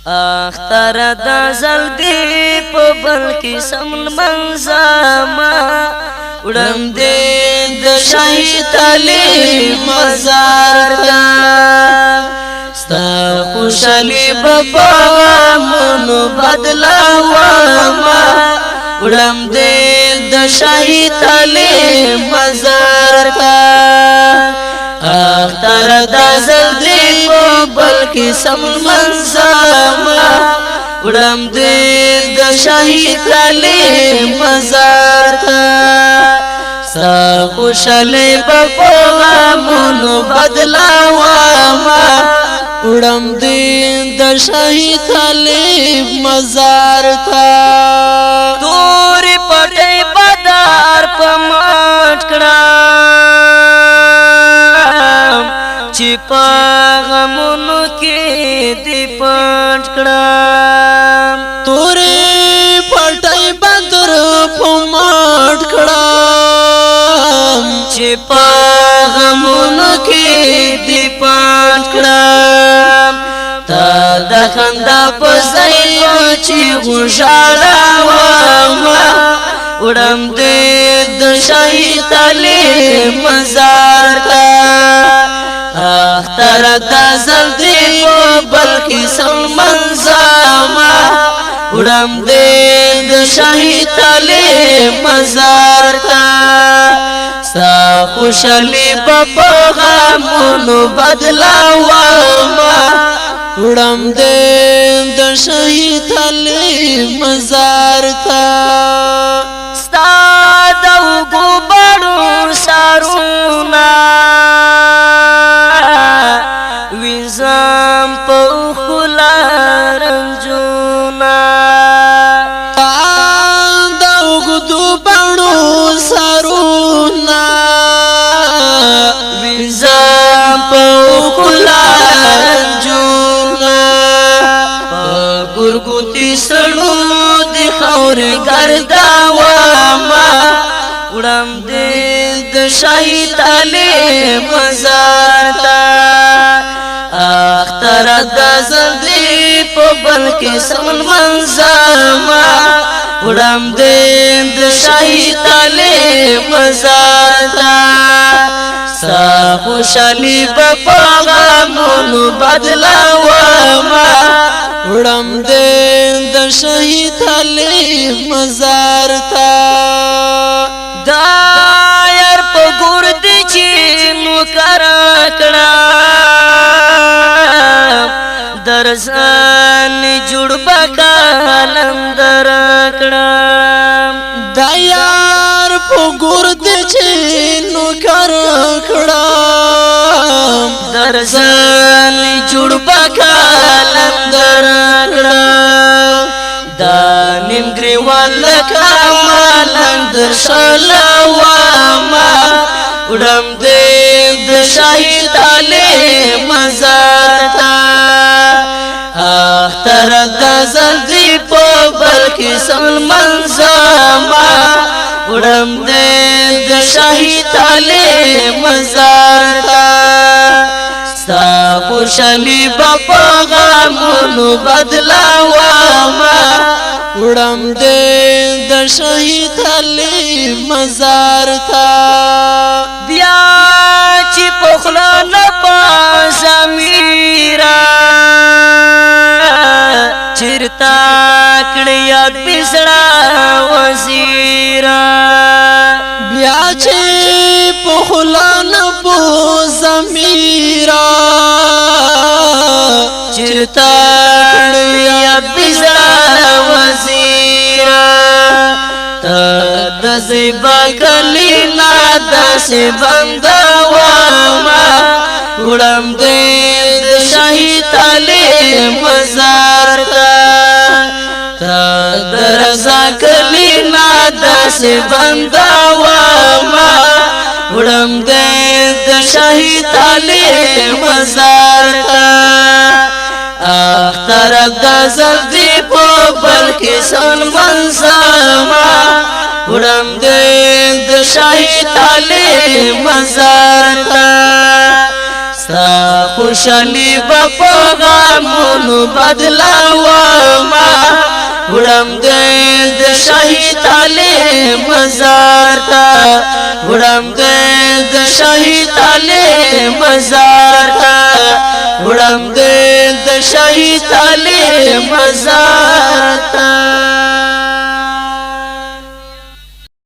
اختر د زلدی په بل کې سمن منظما وړم دې د شهید علي مزار ته ستا خوشالي بابا مونو بدلا وما وړم دې د شهید علي مزار ته اختر د زلدی په بل کې سمن منظما وړم دې د شهید علي مزار ته ستا خوشالي په غمونو بدلا وما وړم دې د شهید علي مزار ته تور پټي بدار په مات کړم چې په غمونو کې دې پټ کړم تور پټي بدر په مات کړم چې په غمونو کې دې پټ کړم تا د خندا په ځای چې خوشاله وما وړم دې د شهید علي مزار ته اختر د زلدی په بل کې سم منظما وړم دې د شهید علي مزار ته ستا خوشالي په غمونو بدلا وما وړم دې د شهید علي مزار ته ستا د وګو بړو سارونه وینځم په خلا رنجونه د وګدو بړو سارونه وینځم په خلا رنجونه په ګورګوتي سړو د خور ګردا وما وړم دې د شهید علي مزار ته اختر د زلدی په بل کې سمن منظما وړم دې د شهید علي مزار ته ستا خوشالي په غمونو بدلا وما وړم دې د شهید علي مزار ته دا یار په ګور دي چې نو کرا کړه درځان جوړ بکالندر کړه دا یار په ګور دي چې نو کرا درځان جوړ بکالندر کړه دا نیمګری ول کمالندر شلوما وړم دې د شهید علي مزار ته اختر د زلدی په بل کې سمن منظما وړم دې د شهید علي مزار ته ستا خوشالي په غمونو بدلا وما وړم دې د شهید علي مزار ته بیا چې په خلا نه پاسمیرا چرتا کړي یاد پسړه وزیرا بیا چې په خلا نه پاسمیرا چرتا کړي یاد پسړه وزیرا د زیبا کلینا داس بندا وما وړم دې د شهید علي مزار ته درزا کلینا داس بندا وما وړم دې د شهید علي مزار ته اختر د زلدی په بل کې سن منظما وړم دې د شهید علي مزار ته ستا خوشحالی بپا غامونو بدلاوما وړم د شاهي طالب مزار تا وړم د شاهي طالب مزار تا وړم د شاهي طالب مزار